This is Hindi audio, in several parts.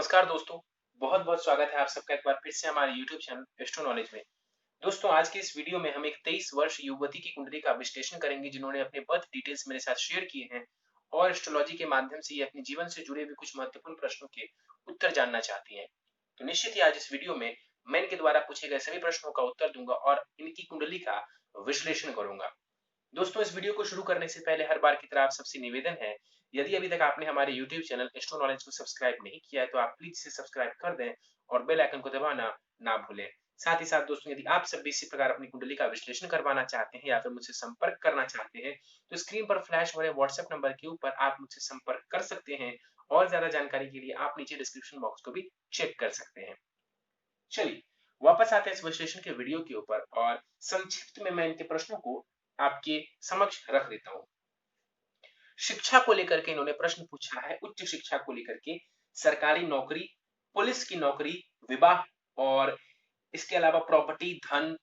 नमस्कार दोस्तों, बहुत-बहुत स्वागत है आप सबका एक बार फिर से हमारे YouTube चैनल एस्ट्रो नॉलेज में। दोस्तों आज के इस वीडियो में हम एक 23 वर्ष युवती की कुंडली का विश्लेषण करेंगे जिन्होंने अपने बर्थ डिटेल्स मेरे साथ शेयर किए हैं और एस्ट्रोलॉजी के माध्यम से ये अपने जीवन से जुड़े हुए कुछ महत्वपूर्ण प्रश्नों के उत्तर जानना चाहती हैं। तो निश्चित ही आज इस वीडियो में मैं इनके द्वारा पूछे गए सभी प्रश्नों का उत्तर दूंगा और इनकी कुंडली का विश्लेषण करूंगा। दोस्तों इस वीडियो को शुरू करने से पहले हर बार की तरह आप सबसे निवेदन है, यदि अभी तक आपने हमारे YouTube चैनल एस्ट्रो नॉलेज को सब्सक्राइब नहीं किया है तो आप प्लीज इसे सब्सक्राइब कर दें और बेल आइकन को दबाना ना भूलें। साथ ही साथ दोस्तों यदि आप सब भी इसी प्रकार अपनी कुंडली का विश्लेषण करवाना चाहते हैं या फिर मुझसे संपर्क करना चाहते हैं तो स्क्रीन पर फ्लैश हो रहे व्हाट्सएप नंबर के ऊपर आप मुझसे संपर्क कर सकते हैं और ज्यादा जानकारी के लिए आप नीचे डिस्क्रिप्शन बॉक्स को भी चेक कर सकते हैं। चलिए वापस आते हैं इस विश्लेषण के वीडियो के ऊपर और संक्षिप्त में मैं इनके प्रश्नों को आपके समक्ष रख देता हूं। शिक्षा को लेकर के इन्होंने प्रश्न पूछा है, उच्च शिक्षा को लेकर के, सरकारी नौकरी, पुलिस की नौकरी, विवाह और इसके अलावा प्रॉपर्टी, धन,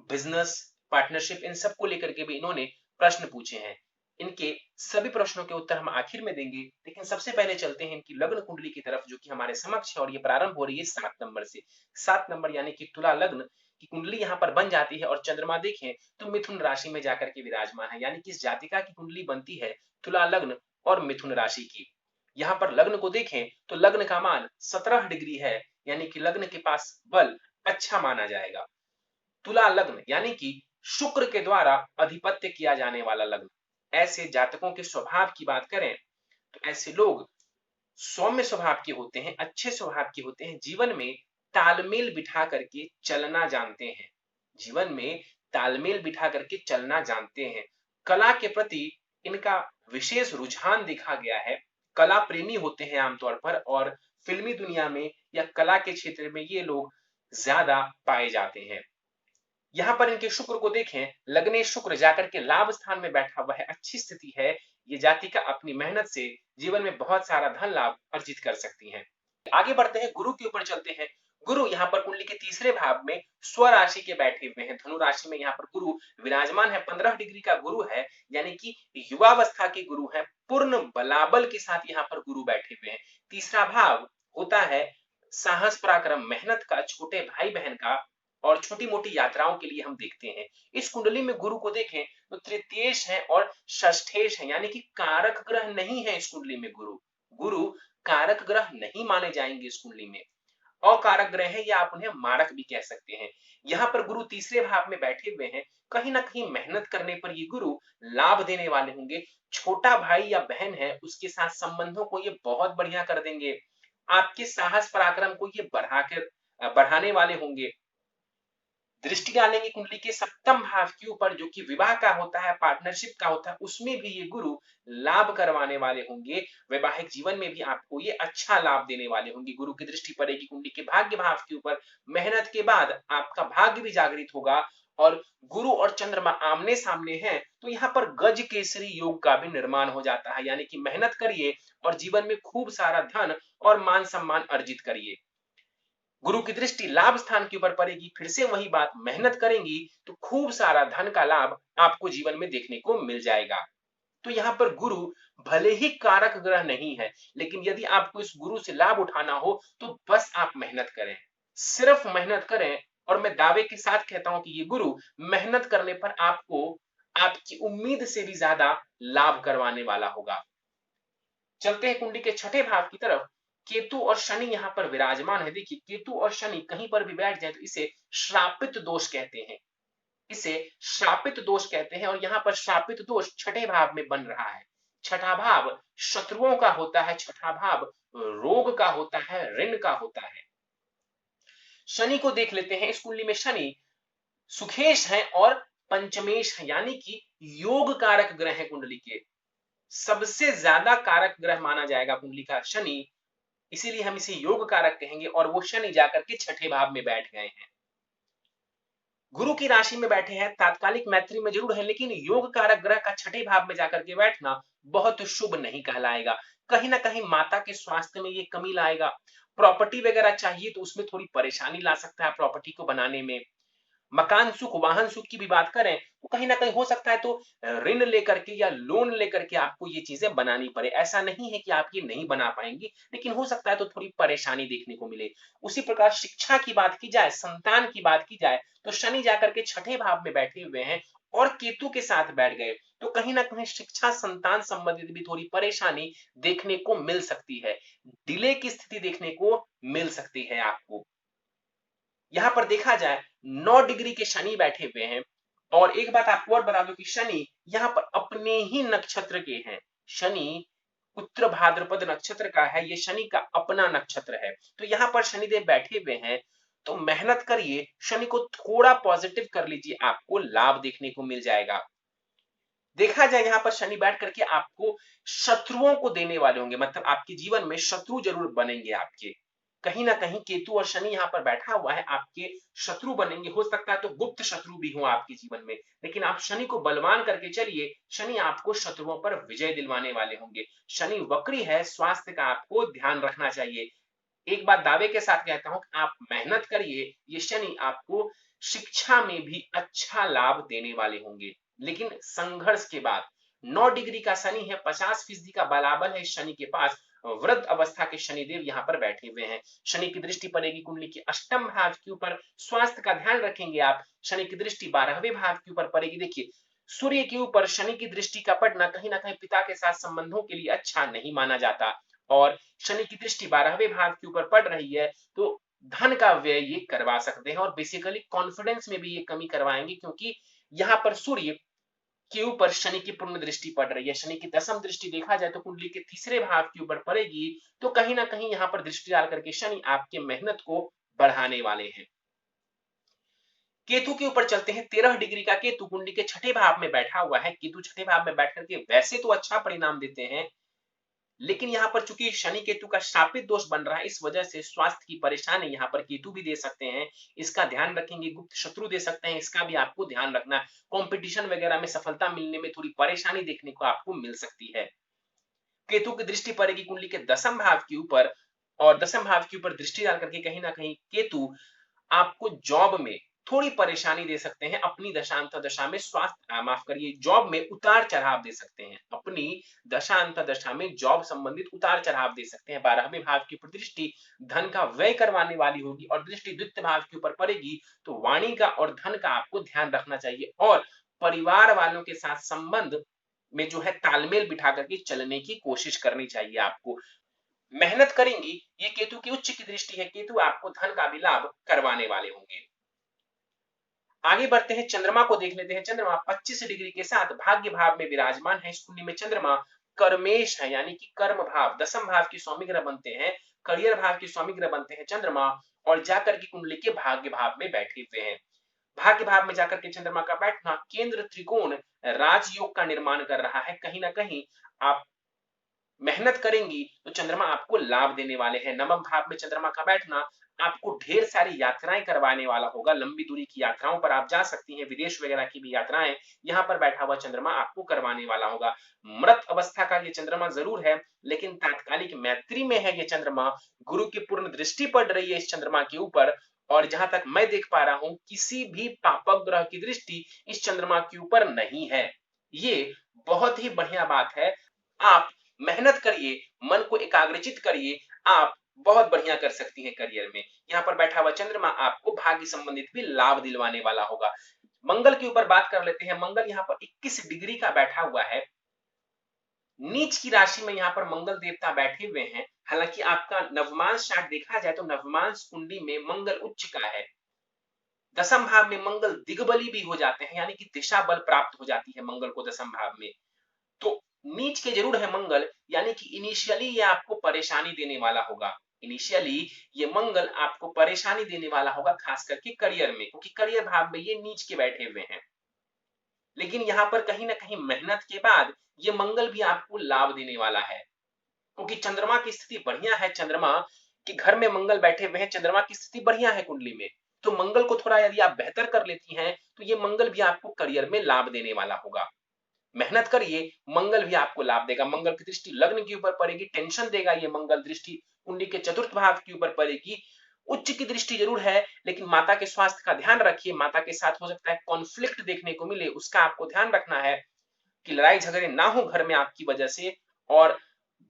बिजनेस, पार्टनरशिप, इन सब को लेकर के भी इन्होंने प्रश्न पूछे हैं। इनके सभी प्रश्नों के उत्तर हम आखिर में देंगे, लेकिन सबसे पहले चलते हैं इनकी लग्न कुंडली की तरफ जो कि हमारे समक्ष है और ये प्रारंभ हो रही है 7 नंबर से। 7 नंबर यानी कि तुला लग्न की कुंडली यहाँ पर बन जाती है और चंद्रमा देखें तो मिथुन राशि में जाकर के विराजमान है, यानी कि इस जातिका की कुंडली बनती है तुला लग्न और मिथुन राशि की। यहाँ पर लग्न को देखें तो लग्न का मान 17 डिग्री है, यानी कि लग्न के पास बल अच्छा माना जाएगा। तुला लग्न यानी कि शुक्र के द्वारा अधिपत्य किया जाने वाला लग्न। ऐसे जातकों के स्वभाव की बात करें तो ऐसे लोग सौम्य स्वभाव के होते हैं, अच्छे स्वभाव के होते हैं, जीवन में तालमेल बिठा करके चलना जानते हैं। जीवन में तालमेल बिठा करके चलना जानते हैं। कला के प्रति इनका विशेष रुझान देखा गया है। कला प्रेमी होते हैं आमतौर पर और फिल्मी दुनिया में या कला के क्षेत्र में ये लोग ज्यादा पाए जाते हैं। यहाँ पर इनके शुक्र को देखें, लग्ने शुक्र जाकर के लाभ स्थान में बैठा हुआ है, अच्छी स्थिति है। ये जातिका अपनी मेहनत से जीवन में बहुत सारा धन लाभ अर्जित कर सकती हैं। आगे बढ़ते हैं, गुरु के ऊपर चलते हैं। गुरु यहाँ पर कुंडली के तीसरे भाव में स्वराशि के बैठे हुए हैं। धनु राशि में यहाँ पर गुरु विराजमान है, 15 डिग्री का गुरु है, यानी कि युवावस्था के गुरु है। पूर्ण बलाबल के साथ यहाँ पर गुरु बैठे हुए हैं। तीसरा भाव होता है साहस, पराक्रम, मेहनत का, छोटे भाई बहन का और छोटी मोटी यात्राओं के लिए हम देखते हैं। इस कुंडली में गुरु को देखें तो तृतीयेश है और षष्ठेश है, यानी कि कारक ग्रह नहीं है इस कुंडली में। गुरु गुरु कारक ग्रह नहीं माने जाएंगे इस कुंडली में, अकारक ग्रह है या आप उन्हें मारक भी कह सकते हैं। यहाँ पर गुरु तीसरे भाव में बैठे हुए हैं, कहीं ना कहीं मेहनत करने पर ये गुरु लाभ देने वाले होंगे। छोटा भाई या बहन है उसके साथ संबंधों को ये बहुत बढ़िया कर देंगे। आपके साहस पराक्रम को ये बढ़ाने वाले होंगे। दृष्टि डालेंगे कुंडली के सप्तम भाव के ऊपर जो कि विवाह का होता है, पार्टनरशिप का होता है, उसमें भी ये गुरु लाभ करवाने वाले होंगे। वैवाहिक जीवन में भी आपको ये अच्छा लाभ देने वाले होंगे। गुरु की दृष्टि पड़ेगी कुंडली के भाग्य भाव के ऊपर। मेहनत के बाद आपका भाग्य भी जागृत होगा और गुरु और चंद्रमा आमने सामने हैं तो यहाँ पर गज केसरी योग का भी निर्माण हो जाता है, यानी कि मेहनत करिए और जीवन में खूब सारा धन और मान सम्मान अर्जित करिए। गुरु की दृष्टि लाभ स्थान के ऊपर पड़ेगी, फिर से वही बात, मेहनत करेंगी तो खूब सारा धन का लाभ आपको जीवन में देखने को मिल जाएगा। तो यहाँ पर गुरु भले ही कारक ग्रह नहीं है, लेकिन यदि आपको इस गुरु से लाभ उठाना हो तो बस आप मेहनत करें, सिर्फ मेहनत करें। और मैं दावे के साथ कहता हूं कि ये गुरु मेहनत करने पर आपको आपकी उम्मीद से भी ज्यादा लाभ करवाने वाला होगा। चलते हैं कुंडली के छठे भाव की तरफ। केतु और शनि यहाँ पर विराजमान है। देखिए केतु और शनि कहीं पर भी बैठ जाए तो इसे श्रापित दोष कहते हैं, इसे श्रापित दोष कहते हैं। और यहाँ पर श्रापित दोष छठे भाव में बन रहा है। छठा भाव शत्रुओं का होता है, छठा भाव रोग का होता है, ऋण का होता है। शनि को देख लेते हैं। इस कुंडली में शनि सुखेश है और पंचमेश है, यानी कि योग कारक ग्रह है। कुंडली के सबसे ज्यादा कारक ग्रह माना जाएगा कुंडली का शनि, इसीलिए हम इसे योग कारक कहेंगे। और वो शनि जाकर के छठे भाव में बैठ गए हैं। गुरु की राशि में बैठे हैं, तात्कालिक मैत्री में जरूर है, लेकिन योग कारक ग्रह का छठे भाव में जाकर के बैठना बहुत शुभ नहीं कहलाएगा। कहीं ना कहीं माता के स्वास्थ्य में ये कमी लाएगा। प्रॉपर्टी वगैरह चाहिए तो उसमें थोड़ी परेशानी ला सकता है प्रॉपर्टी को बनाने में। मकान सुख, वाहन सुख की भी बात करें तो कहीं ना कहीं हो सकता है तो ऋण लेकर के या लोन लेकर के आपको ये चीजें बनानी पड़े। ऐसा नहीं है कि आप ये नहीं बना पाएंगी, लेकिन हो सकता है तो थोड़ी परेशानी देखने को मिले। उसी प्रकार शिक्षा की बात की जाए, संतान की बात की जाए, तो शनि जाकर के छठे भाव में बैठे हुए हैं और केतु के साथ बैठ गए, तो कहीं ना कहीं शिक्षा संतान संबंधित भी थोड़ी परेशानी देखने को मिल सकती है। डिले की स्थिति देखने को मिल सकती है आपको। यहां पर देखा जाए 9 डिग्री के शनि बैठे हुए हैं, और एक बात आपको और बता दूं कि शनि यहां पर अपने ही नक्षत्र के हैं। शनि उत्तर भाद्रपद नक्षत्र का है, ये शनि का अपना नक्षत्र है। तो यहां पर शनिदेव बैठे हुए हैं, तो मेहनत करिए, शनि को थोड़ा पॉजिटिव कर लीजिए, आपको लाभ देखने को मिल जाएगा। देखा जाए यहाँ पर शनि बैठ करके आपको शत्रुओं को देने वाले होंगे, मतलब आपके जीवन में शत्रु जरूर बनेंगे आपके। कहीं ना कहीं केतु और शनि यहाँ पर बैठा हुआ है, आपके शत्रु बनेंगे। हो सकता है तो गुप्त शत्रु भी हो आपके जीवन में, लेकिन आप शनि को बलवान करके चलिए, शनि आपको शत्रुओं पर विजय दिलवाने वाले होंगे। शनि वक्री है, स्वास्थ्य का आपको ध्यान रखना चाहिए। एक बात दावे के साथ कहता हूं कि आप मेहनत करिए, ये शनि आपको शिक्षा में भी अच्छा लाभ देने वाले होंगे। लेकिन संघर्ष के बाद 9 डिग्री का शनि है, 50% का बलाबल है शनि के पास। वृद्ध अवस्था के शनिदेव यहाँ पर बैठे हुए हैं। शनि की दृष्टि पड़ेगी कुंडली के अष्टम भाव के ऊपर, स्वास्थ्य का ध्यान रखेंगे आप। शनि की दृष्टि 12वें भाव के ऊपर पड़ेगी। देखिए, सूर्य के ऊपर शनि की दृष्टि का पड़ना कहीं ना कहीं पिता के साथ संबंधों के लिए अच्छा नहीं माना जाता, और शनि की दृष्टि 12वें भाव के ऊपर पड़ रही है, तो धन का व्यय ये करवा सकते हैं, और बेसिकली कॉन्फिडेंस में भी ये कमी करवाएंगे, क्योंकि यहाँ पर सूर्य के ऊपर शनि की पूर्ण दृष्टि पड़ रही है। शनि की दसम दृष्टि देखा जाए तो कुंडली के तीसरे भाव के ऊपर पड़ेगी, तो कहीं ना कहीं यहाँ पर दृष्टि डाल करके शनि आपके मेहनत को बढ़ाने वाले हैं। केतु के ऊपर चलते हैं। 13 डिग्री का केतु कुंडली के छठे भाव में बैठा हुआ है। केतु छठे भाव में बैठ करके वैसे तो अच्छा परिणाम देते हैं, लेकिन यहाँ पर चूंकि शनि केतु का शापित दोष बन रहा है, इस वजह से स्वास्थ्य की परेशानी यहाँ पर केतु भी दे सकते हैं, इसका ध्यान रखेंगे। गुप्त शत्रु दे सकते हैं, इसका भी आपको ध्यान रखना। कंपटीशन वगैरह में सफलता मिलने में थोड़ी परेशानी देखने को आपको मिल सकती है। केतु की दृष्टि पड़ेगी कुंडली के दसम भाव के ऊपर, और दसम भाव के ऊपर दृष्टि डाल करके कहीं ना कहीं केतु आपको जॉब में थोड़ी परेशानी दे सकते हैं। अपनी दशांतर दशा में स्वास्थ्य माफ करिए, जॉब में उतार चढ़ाव दे सकते हैं। अपनी दशांतर दशा में जॉब संबंधित उतार चढ़ाव दे सकते हैं। 12वें भाव की दृष्टि धन का व्यय करवाने वाली होगी, और दृष्टि द्वितीय भाव के ऊपर पड़ेगी, तो वाणी का और धन का आपको ध्यान रखना चाहिए, और परिवार वालों के साथ संबंध में जो है तालमेल बिठा करके चलने की कोशिश करनी चाहिए आपको। मेहनत करेंगी, ये केतु की उच्च की दृष्टि है, केतु आपको धन का भी लाभ करवाने वाले होंगे। आगे बढ़ते हैं, चंद्रमा को देख लेते हैं। चंद्रमा 25 डिग्री के साथ भाग्य भाव में विराजमान है। इस कुंडली में चंद्रमा कर्मेश है, यानी कि कर्म भाव, दसम भाव के स्वामी ग्रह बनते हैं, करियर भाव के स्वामी ग्रह बनते हैं चंद्रमा, और जाकर के कुंडली के भाग्य भाव में बैठे हुए हैं। भाग्य भाव में जाकर के चंद्रमा का बैठना केंद्र त्रिकोण राजयोग का निर्माण कर रहा है। कहीं ना कहीं आप मेहनत करेंगी तो चंद्रमा आपको लाभ देने वाले हैं। नवम भाव में चंद्रमा का बैठना आपको ढेर सारी यात्राएं करवाने वाला होगा। लंबी दूरी की यात्राओं पर आप जा सकती हैं, विदेश वगैरह की भी यात्राएं यहाँ पर बैठा हुआ चंद्रमा आपको करवाने वाला होगा। मृत अवस्था का ये चंद्रमा जरूर है, लेकिन तात्कालिक मैत्री में है ये चंद्रमा। गुरु की पूर्ण दृष्टि पड़ रही है इस चंद्रमा के ऊपर, और जहां तक मैं देख पा रहा हूं, किसी भी पापक ग्रह की दृष्टि इस चंद्रमा के ऊपर नहीं है। ये बहुत ही बढ़िया बात है। आप मेहनत करिए, मन को एकाग्रचित करिए, आप बहुत बढ़िया कर सकती हैं करियर में। यहाँ पर बैठा हुआ चंद्रमा आपको भाग्य संबंधित भी लाभ दिलवाने वाला होगा। मंगल के ऊपर बात कर लेते हैं। मंगल यहाँ पर 21 डिग्री का बैठा हुआ है। नीच की राशि में यहाँ पर मंगल देवता बैठे हुए हैं। हालांकि आपका नवमांश चार्ट देखा जाए तो नवमांश कुंडली में मंगल उच्च का है। दसम भाव में मंगल दिग्बली भी हो जाते हैं, यानी कि दिशा बल प्राप्त हो जाती है मंगल को दसम भाव में। तो नीच के जरूर है मंगल, यानी कि इनिशियली ये आपको परेशानी देने वाला होगा। इनिशियली ये मंगल आपको परेशानी देने वाला होगा, खास करके करियर में, क्योंकि करियर भाव में ये नीच के बैठे हुए हैं। लेकिन यहाँ पर कहीं ना कहीं मेहनत के बाद ये मंगल भी आपको लाभ देने वाला है, क्योंकि चंद्रमा की स्थिति बढ़िया है। चंद्रमा के घर में मंगल बैठे हुए हैं, चंद्रमा की स्थिति बढ़िया है कुंडली में, तो मंगल को थोड़ा यदि आप बेहतर कर लेती हैं तो ये मंगल भी आपको करियर में लाभ देने वाला होगा। मेहनत करिए, मंगल भी आपको लाभ देगा। मंगल की दृष्टि लग्न के ऊपर पड़ेगी, टेंशन देगा ये मंगल दृष्टि। कुंडली के चतुर्थ भाव के ऊपर पड़ेगी, उच्च की दृष्टि जरूर है, लेकिन माता के स्वास्थ्य का ध्यान रखिए। माता के साथ हो सकता है कॉन्फ्लिक्ट देखने को मिले, उसका आपको ध्यान रखना है कि लड़ाई झगड़े ना हो घर में आपकी वजह से। और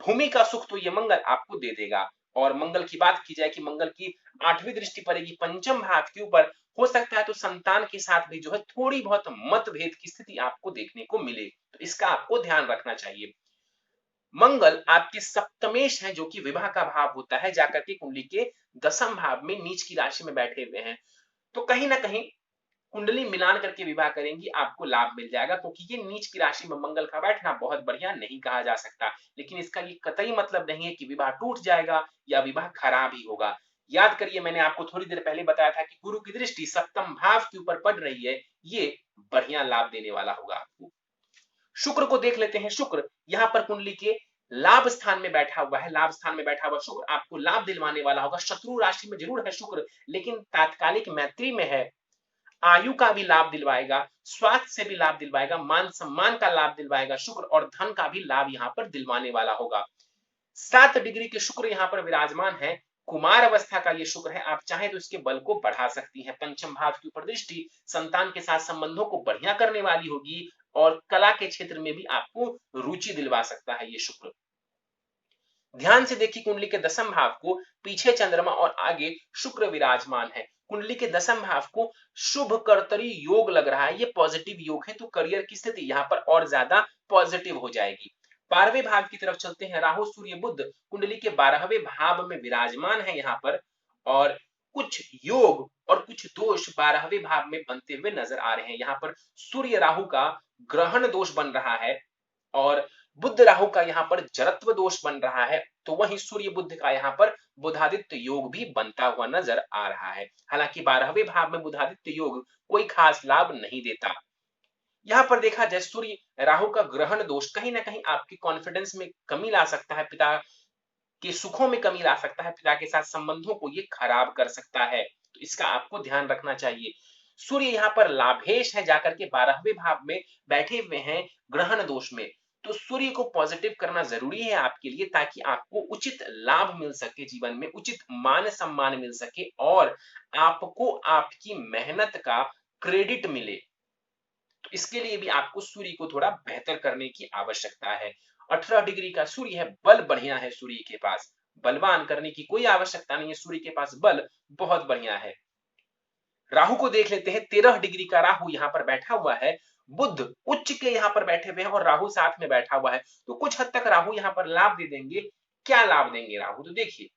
भूमि का सुख तो ये मंगल आपको दे देगा। और मंगल की बात की जाए कि मंगल की 8वीं दृष्टि पड़ेगी पंचम भाव के ऊपर, हो सकता है तो संतान के साथ भी जो है थोड़ी बहुत मतभेद की स्थिति आपको देखने को मिले, तो इसका आपको ध्यान रखना चाहिए। मंगल आपके सप्तमेश है, जो कि विवाह का भाव होता है, जाकर के कुंडली के 10वें भाव में नीच की राशि में बैठे हुए हैं। तो कहीं ना कहीं कुंडली मिलान करके विवाह करेंगी, आपको लाभ मिल जाएगा, क्योंकि ये नीच की राशि में मंगल का बैठना बहुत बढ़िया नहीं कहा जा सकता। लेकिन इसका ये कतई मतलब नहीं है कि विवाह टूट जाएगा या विवाह खराब ही होगा। याद करिए, मैंने आपको थोड़ी देर पहले बताया था कि गुरु की दृष्टि सप्तम भाव के ऊपर पड़ रही है, ये बढ़िया लाभ देने वाला होगा आपको। शुक्र को देख लेते हैं। शुक्र यहाँ पर कुंडली के लाभ स्थान में बैठा हुआ है। लाभ स्थान में बैठा हुआ शुक्र आपको लाभ दिलवाने वाला होगा। शत्रु राशि में जरूर है शुक्र, लेकिन तात्कालिक मैत्री में है। आयु का भी लाभ दिलवाएगा, स्वास्थ्य से भी लाभ दिलवाएगा, मान सम्मान का लाभ दिलवाएगा शुक्र, और धन का भी लाभ यहाँ पर दिलवाने वाला होगा। 7 डिग्री के शुक्र यहाँ पर विराजमान है। कुमार अवस्था का ये शुक्र है, आप चाहें तो इसके बल को बढ़ा सकती हैं। पंचम भाव के ऊपर दृष्टि संतान के साथ संबंधों को बढ़िया करने वाली होगी, और कला के क्षेत्र में भी आपको रुचि दिलवा सकता है ये शुक्र। ध्यान से देखिए कुंडली के 10वें भाव को, पीछे चंद्रमा और आगे शुक्र विराजमान है। कुंडली के 10वें भाव को शुभ कर्तरी योग लग रहा है, ये पॉजिटिव योग है, तो करियर की स्थिति यहाँ पर और ज्यादा पॉजिटिव हो जाएगी। 12वें भाव की तरफ चलते हैं। राहु सूर्य बुध कुंडली के 12वें भाव में विराजमान है यहाँ पर, और कुछ योग और कुछ दोष 12वें भाव में बनते हुए नजर आ रहे हैं। यहाँ पर सूर्य राहु का ग्रहण दोष बन रहा है, और बुध राहु का यहाँ पर जरत्व दोष बन रहा है, तो वहीं सूर्य बुध का यहाँ पर बुधादित्य योग भी बनता हुआ नजर आ रहा है। हालांकि 12वें भाव में बुधादित्य योग कोई खास लाभ नहीं देता। यहाँ पर देखा जाए सूर्य राहु का ग्रहण दोष कहीं ना कहीं आपके कॉन्फिडेंस में कमी ला सकता है, पिता के सुखों में कमी ला सकता है, पिता के साथ संबंधों को ये खराब कर सकता है, तो इसका आपको ध्यान रखना चाहिए। सूर्य यहाँ पर लाभेश है, जाकर के 12वें भाव में बैठे हुए हैं ग्रहण दोष में, तो सूर्य को पॉजिटिव करना जरूरी है आपके लिए, ताकि आपको उचित लाभ मिल सके, जीवन में उचित मान सम्मान मिल सके, और आपको आपकी मेहनत का क्रेडिट मिले। तो इसके लिए भी आपको सूर्य को थोड़ा बेहतर करने की आवश्यकता है। 18 डिग्री का सूर्य है, बल बढ़िया है सूर्य के पास, बलवान करने की कोई आवश्यकता नहीं है, सूर्य के पास बल बहुत बढ़िया है। राहु को देख लेते हैं। 13 डिग्री का राहु यहाँ पर बैठा हुआ है। बुध उच्च के यहाँ पर बैठे हुए हैं और राहु साथ में बैठा हुआ है, तो कुछ हद तक राहु यहाँ पर लाभ दे देंगे। क्या लाभ देंगे राहु? तो देखिए,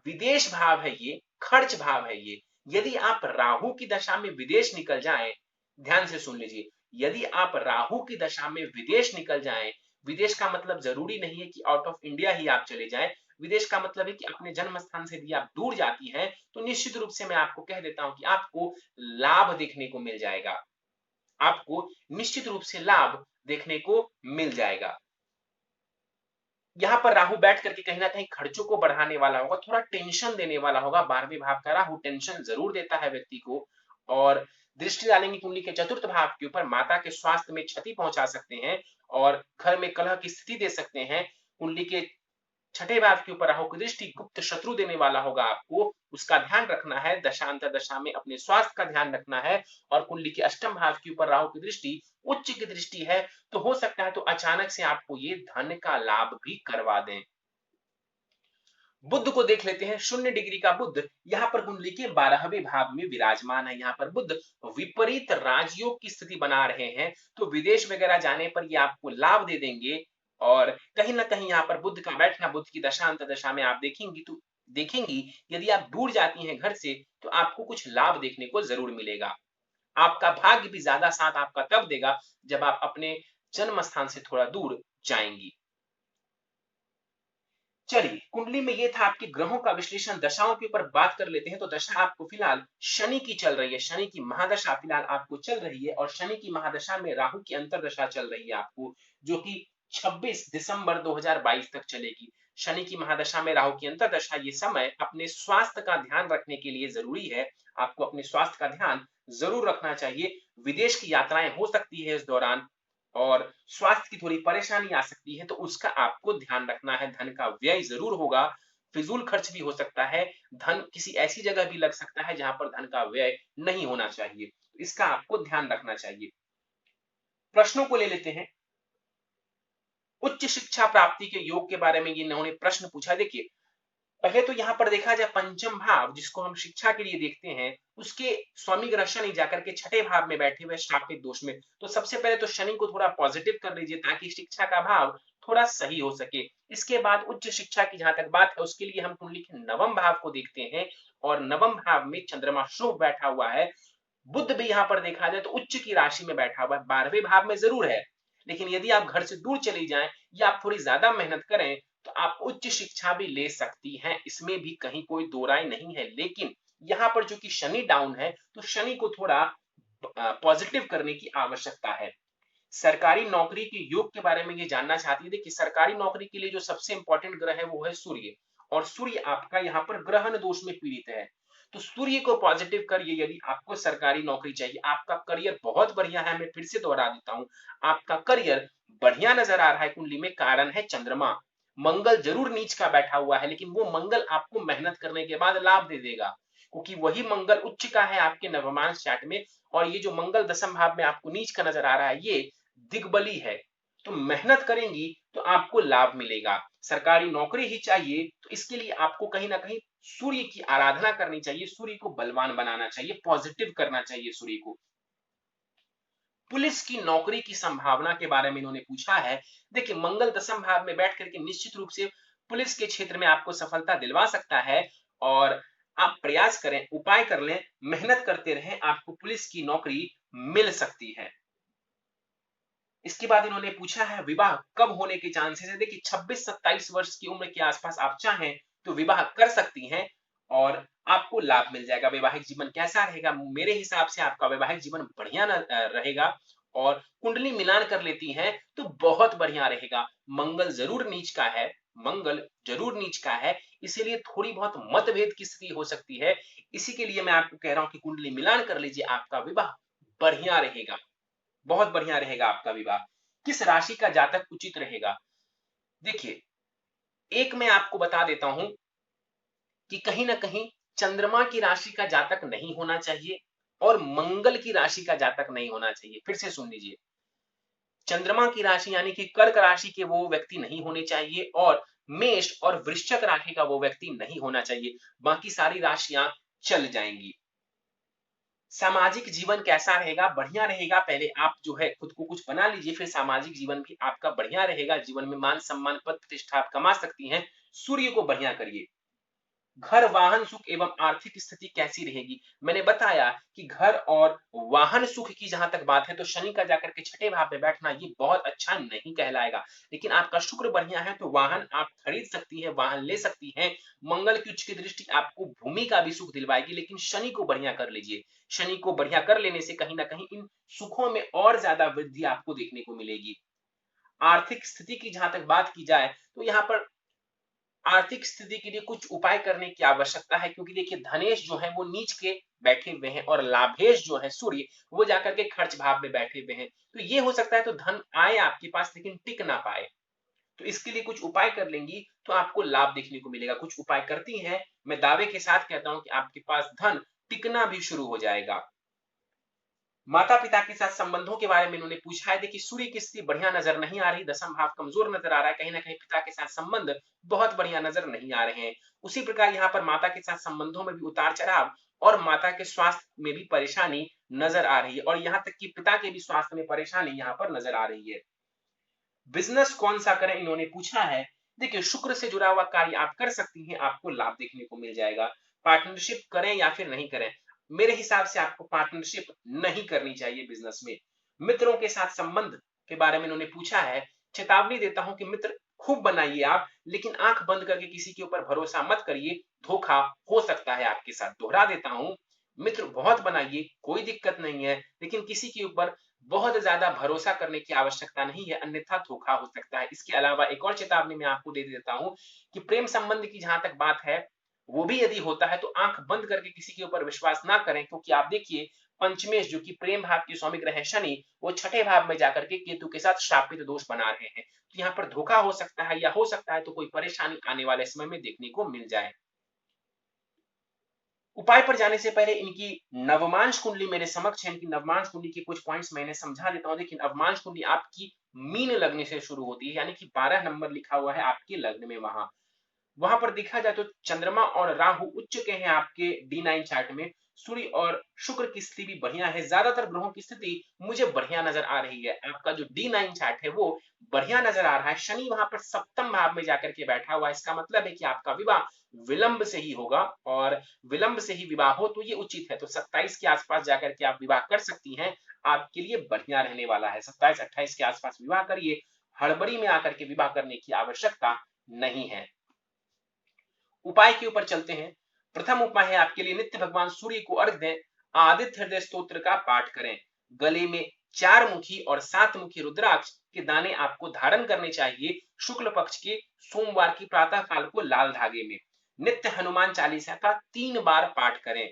विदेश भाव है ये, खर्च भाव है ये। यदि आप राहु की दशा में विदेश निकल जाएं, ध्यान से सुन लीजिए, यदि आप राहु की दशा में विदेश निकल जाएं, विदेश का मतलब जरूरी नहीं है कि आउट ऑफ इंडिया ही आप चले जाएं, विदेश का मतलब है कि अपने जन्म स्थान से भी आप दूर जाती हैं, तो निश्चित रूप से मैं आपको कह देता हूं कि आपको लाभ देखने को मिल जाएगा, आपको निश्चित रूप से लाभ देखने को मिल जाएगा। यहाँ पर राहु बैठ करके कहीं ना कहीं खर्चों को बढ़ाने वाला होगा, थोड़ा टेंशन देने वाला होगा। 12वें भाव का राहु टेंशन जरूर देता है व्यक्ति को, और दृष्टि डालेंगे कुंडली के 4th भाव के ऊपर, माता के स्वास्थ्य में क्षति पहुंचा सकते हैं और घर में कलह की स्थिति दे सकते हैं। कुंडली के 6ठे भाव के ऊपर राहु की दृष्टि गुप्त शत्रु देने वाला होगा आपको, उसका ध्यान रखना है। दशांतर दशा में अपने स्वास्थ्य का ध्यान रखना है। और कुंडली के 8म भाव के ऊपर राहु की दृष्टि उच्च की दृष्टि है, तो हो सकता है तो अचानक से आपको ये धन का लाभ भी करवा दें। बुध को देख लेते हैं। 0 डिग्री का बुध यहाँ पर कुंडली के 12वें भाव में विराजमान है। यहाँ पर बुध विपरीत राजयोग की स्थिति बना रहे हैं, तो विदेश वगैरह जाने पर ये आपको लाभ दे देंगे। और कहीं ना कहीं यहाँ पर बुध का बैठना, बुध की दशांत दशा में आप देखेंगी यदि आप दूर जाती हैं घर से, तो आपको कुछ लाभ देखने को जरूर मिलेगा। आपका भाग्य भी ज्यादा साथ आपका तब देगा जब आप अपने जन्म स्थान से थोड़ा दूर जाएंगी। चलिए, कुंडली में ये था आपके ग्रहों का विश्लेषण। दशाओं के ऊपर बात कर लेते हैं। तो दशा आपको फिलहाल शनि की चल रही है, शनि की महादशा फिलहाल आपको चल रही है, और शनि की महादशा में राहु की अंतरदशा चल रही है आपको, जो कि 26 दिसंबर 2022 तक चलेगी। शनि की महादशा में राहु की अंतरदशा, ये समय अपने स्वास्थ्य का ध्यान रखने के लिए जरूरी है। आपको अपने स्वास्थ्य का ध्यान जरूर रखना चाहिए। विदेश की यात्राएं हो सकती है इस दौरान, और स्वास्थ्य की थोड़ी परेशानी आ सकती है, तो उसका आपको ध्यान रखना है। धन का व्यय जरूर होगा। फिजूल खर्च भी हो सकता है, धन किसी ऐसी जगह भी लग सकता है जहां पर धन का व्यय नहीं होना चाहिए। इसका आपको ध्यान रखना चाहिए। प्रश्नों को ले लेते हैं। उच्च शिक्षा प्राप्ति के योग के बारे में ये इन्होंने प्रश्न पूछा। देखिए, पहले तो यहाँ पर देखा जाए पंचम भाव जिसको हम शिक्षा के लिए देखते हैं, उसके स्वामी ग्रह शनि जाकर के छठे भाव में बैठे हुए शाब्दिक दोष में। तो सबसे पहले तो शनि को थोड़ा पॉजिटिव कर लीजिए ताकि शिक्षा का भाव थोड़ा सही हो सके। इसके बाद उच्च शिक्षा की जहां तक बात है, उसके लिए हम कुंडली के नवम भाव को देखते हैं और नवम भाव में चंद्रमा शुभ बैठा हुआ है। बुध भी यहाँ पर देखा जाए तो उच्च की राशि में बैठा हुआ है, 12वें भाव में जरूर है, लेकिन यदि आप घर से दूर चली जाएं या आप थोड़ी ज्यादा मेहनत करें तो आप उच्च शिक्षा भी ले सकती हैं, इसमें भी कहीं कोई दो राय नहीं है। लेकिन यहाँ पर जो कि शनि डाउन है, तो शनि को थोड़ा पॉजिटिव करने की आवश्यकता है। सरकारी नौकरी के योग के बारे में ये जानना चाहती है। देखिए, सरकारी नौकरी के लिए जो सबसे इंपॉर्टेंट ग्रह है वो है सूर्य, और सूर्य आपका यहाँ पर ग्रहण दोष में पीड़ित है। तो सूर्य को पॉजिटिव करिए यदि आपको सरकारी नौकरी चाहिए। आपका करियर बहुत बढ़िया है, मैं फिर से दोहरा देता हूं, आपका करियर बढ़िया नजर आ रहा है कुंडली में। कारण है चंद्रमा। मंगल जरूर नीच का बैठा हुआ है, लेकिन वो मंगल आपको मेहनत करने के बाद लाभ दे देगा, क्योंकि वही मंगल उच्च का है आपके नवमांश चार्ट में। और ये जो मंगल दशम भाव में आपको नीच का नजर आ रहा है, ये दिग्बली है। तो मेहनत करेंगी तो आपको लाभ मिलेगा। सरकारी नौकरी ही चाहिए तो इसके लिए आपको कहीं ना कहीं सूर्य की आराधना करनी चाहिए, सूर्य को बलवान बनाना चाहिए, पॉजिटिव करना चाहिए सूर्य को। पुलिस की नौकरी की संभावना के बारे में इन्होंने पूछा है। देखिए, मंगल दशम भाव में बैठ करके निश्चित रूप से पुलिस के क्षेत्र में आपको सफलता दिलवा सकता है, और आप प्रयास करें, उपाय कर लें, मेहनत करते रहें, आपको पुलिस की नौकरी मिल सकती है। इसके बाद इन्होंने पूछा है विवाह कब होने के चांसेस है। देखिए, 26-27 वर्ष की उम्र के आसपास आप चाहें तो विवाह कर सकती हैं और आपको लाभ मिल जाएगा। वैवाहिक जीवन कैसा रहेगा? मेरे हिसाब से आपका वैवाहिक जीवन बढ़िया रहेगा, और कुंडली मिलान कर लेती हैं तो बहुत बढ़िया रहेगा। मंगल जरूर नीच का है, मंगल जरूर नीच का है, इसीलिए थोड़ी बहुत मतभेद की स्थिति हो सकती है। इसी के लिए मैं आपको कह रहा हूं कि कुंडली मिलान कर लीजिए, आपका विवाह बढ़िया रहेगा, बहुत बढ़िया रहेगा आपका विवाह। किस राशि का जातक उचित रहेगा? देखिए, एक मैं आपको बता देता हूं कि कहीं ना कहीं चंद्रमा की राशि का जातक नहीं होना चाहिए और मंगल की राशि का जातक नहीं होना चाहिए। फिर से सुन लीजिए, चंद्रमा की राशि यानी कि कर्क राशि के वो व्यक्ति नहीं होने चाहिए और मेष और वृश्चिक राशि का वो व्यक्ति नहीं होना चाहिए। बाकी सारी राशियां चल जाएंगी। सामाजिक जीवन कैसा रहेगा? बढ़िया रहेगा। पहले आप जो है खुद को कुछ बना लीजिए, फिर सामाजिक जीवन भी आपका बढ़िया रहेगा। जीवन में मान सम्मान पद प्रतिष्ठा आप कमा सकती हैं। सूर्य को बढ़िया करिए। घर वाहन सुख एवं आर्थिक स्थिति कैसी रहेगी? मैंने बताया कि घर और वाहन सुख की जहां तक बात है तो शनि का जाकर के छठे भाव में बैठना ये बहुत अच्छा नहीं कहलाएगा, लेकिन आपका शुक्र बढ़िया है तो वाहन आप खरीद सकती हैं, वाहन ले सकती हैं। मंगल की उच्च की दृष्टि आपको भूमि का भी सुख दिलवाएगी, लेकिन शनि को बढ़िया कर लीजिए। शनि को बढ़िया कर लेने से कहीं ना कहीं इन सुखों में और ज्यादा वृद्धि आपको देखने को मिलेगी। आर्थिक स्थिति की जहां तक बात की जाए तो यहाँ पर आर्थिक स्थिति के लिए कुछ उपाय करने की आवश्यकता है, क्योंकि देखिए धनेश जो है वो नीच के बैठे हुए हैं और लाभेश जो है सूर्य वो जाकर के खर्च भाव में बैठे हुए हैं। तो ये हो सकता है तो धन आए आपके पास लेकिन टिक ना पाए। तो इसके लिए कुछ उपाय कर लेंगी तो आपको लाभ देखने को मिलेगा। कुछ उपाय करती हैं, मैं दावे के साथ कहता हूं कि आपके पास धन टिकना भी शुरू हो जाएगा। माता पिता के साथ संबंधों के बारे में इन्होंने पूछा है। देखिए, सूर्य की स्थिति बढ़िया नजर नहीं आ रही, दशम भाव कमजोर नजर आ रहा है, कहीं ना कहीं पिता के साथ संबंध बहुत बढ़िया नजर नहीं आ रहे हैं। उसी प्रकार यहाँ पर माता के साथ संबंधों में भी उतार चढ़ाव और माता के स्वास्थ्य में भी परेशानी नजर आ रही है, और यहाँ तक कि पिता के भी स्वास्थ्य में परेशानी यहाँ पर नजर आ रही है। बिजनेस कौन सा करें इन्होंने पूछा है। देखिए, शुक्र से जुड़ा हुआ कार्य आप कर सकती हैं, आपको लाभ देखने को मिल जाएगा। पार्टनरशिप करें या फिर नहीं करें, मेरे हिसाब से आपको पार्टनरशिप नहीं करनी चाहिए बिजनेस में। मित्रों के साथ संबंध के बारे में इन्होंने पूछा है। चेतावनी देता हूं कि मित्र खूब बनाइए आप, लेकिन आंख बंद करके किसी के ऊपर भरोसा मत करिए, धोखा हो सकता है आपके साथ। दोहरा देता हूं, मित्र बहुत बनाइए, कोई दिक्कत नहीं है, लेकिन किसी के ऊपर बहुत ज्यादा भरोसा करने की आवश्यकता नहीं है, अन्यथा धोखा हो सकता है। इसके अलावा एक और चेतावनी मैं आपको दे देता हूं कि प्रेम संबंध की जहां तक बात है, वो भी यदि होता है तो आंख बंद करके किसी के ऊपर विश्वास ना करें, क्योंकि आप देखिए पंचमेश जो कि प्रेम भाव के स्वामी ग्रह है शनि, वो छठे भाव में जाकर के केतु के साथ श्रापित दोष बना रहे हैं। तो यहाँ पर धोखा हो सकता है या हो सकता है तो कोई परेशानी आने वाले समय में देखने को मिल जाए। उपाय पर जाने से पहले इनकी नवमांश कुंडली मेरे समक्ष है। इनकी नवमांश कुंडली के कुछ पॉइंट्स मैंने समझा देता हूं। देखिए, नवमांश कुंडली आपकी मीन लग्न से शुरू होती है, यानी कि 12 नंबर लिखा हुआ है आपके लग्न में। वहां वहां पर देखा जाए तो चंद्रमा और राहु उच्च के हैं आपके D9 चार्ट में। सूर्य और शुक्र की स्थिति भी बढ़िया है। ज्यादातर ग्रहों की स्थिति मुझे बढ़िया नजर आ रही है। आपका जो D9 चार्ट है वो बढ़िया नजर आ रहा है। शनि वहां पर सप्तम भाव में जाकर के बैठा हुआ है। इसका मतलब है कि आपका विवाह विलंब से ही होगा, और विलंब से ही विवाह हो तो ये उचित है। तो 27 के आसपास जाकर के आप विवाह कर सकती हैं, आपके लिए बढ़िया रहने वाला है। 27-28 के आसपास विवाह करिए, हड़बड़ी में आकर के विवाह करने की आवश्यकता नहीं है। उपाय के ऊपर चलते हैं। प्रथम उपाय है आपके लिए, नित्य भगवान सूर्य को अर्घ दें। आदित्य हृदय स्तोत्र का पाठ करें। गले में 4 मुखी और 7 मुखी रुद्राक्ष के दाने आपको धारण करने चाहिए। शुक्ल पक्ष के सोमवार की प्रातः काल को लाल धागे में। नित्य हनुमान चालीसा का 3 बार पाठ करें।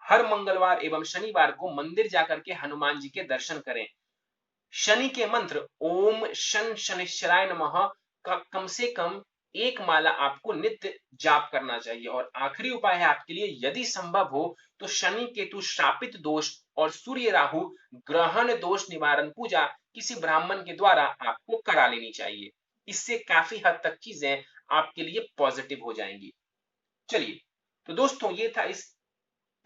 हर मंगलवार एवं शनिवार को मंदिर जाकर के हनुमान जी के दर्शन करें। शनि के मंत्र ओम शन शनिश्चराय नमः का कम से कम 1 माला आपको नित्य जाप करना चाहिए। और आखिरी उपाय है आपके लिए, यदि संभव हो तो शनि केतु श्रापित दोष और सूर्य राहु ग्रहण दोष निवारण पूजा किसी ब्राह्मण के द्वारा आपको करा लेनी चाहिए। इससे काफी हद तक चीजें आपके लिए पॉजिटिव हो जाएंगी। चलिए, तो दोस्तों ये था इस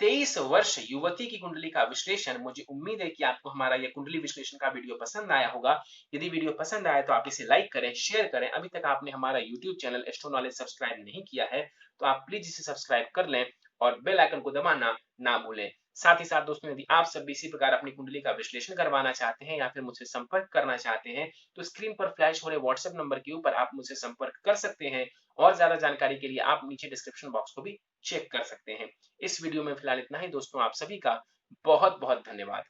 23 वर्ष युवती की कुंडली का विश्लेषण। मुझे उम्मीद है कि आपको हमारा यह कुंडली विश्लेषण का वीडियो पसंद आया होगा। यदि वीडियो पसंद आया तो आप इसे लाइक करें, शेयर करें। अभी तक आपने हमारा YouTube channel astro knowledge subscribe नहीं किया है तो आप प्लीज इसे सब्सक्राइब कर लें और बेल आइकन को दबाना ना भूलें। साथ ही साथ दोस्तों, यदि आप सब भी इसी प्रकार अपनी कुंडली का विश्लेषण करवाना चाहते हैं या फिर मुझसे संपर्क करना चाहते हैं तो स्क्रीन पर फ्लैश हो रहे व्हाट्सएप नंबर के ऊपर आप मुझसे संपर्क कर सकते हैं। और ज्यादा जानकारी के लिए आप नीचे डिस्क्रिप्शन बॉक्स को भी चेक कर सकते हैं। इस वीडियो में फिलहाल इतना ही दोस्तों। आप सभी का बहुत बहुत धन्यवाद।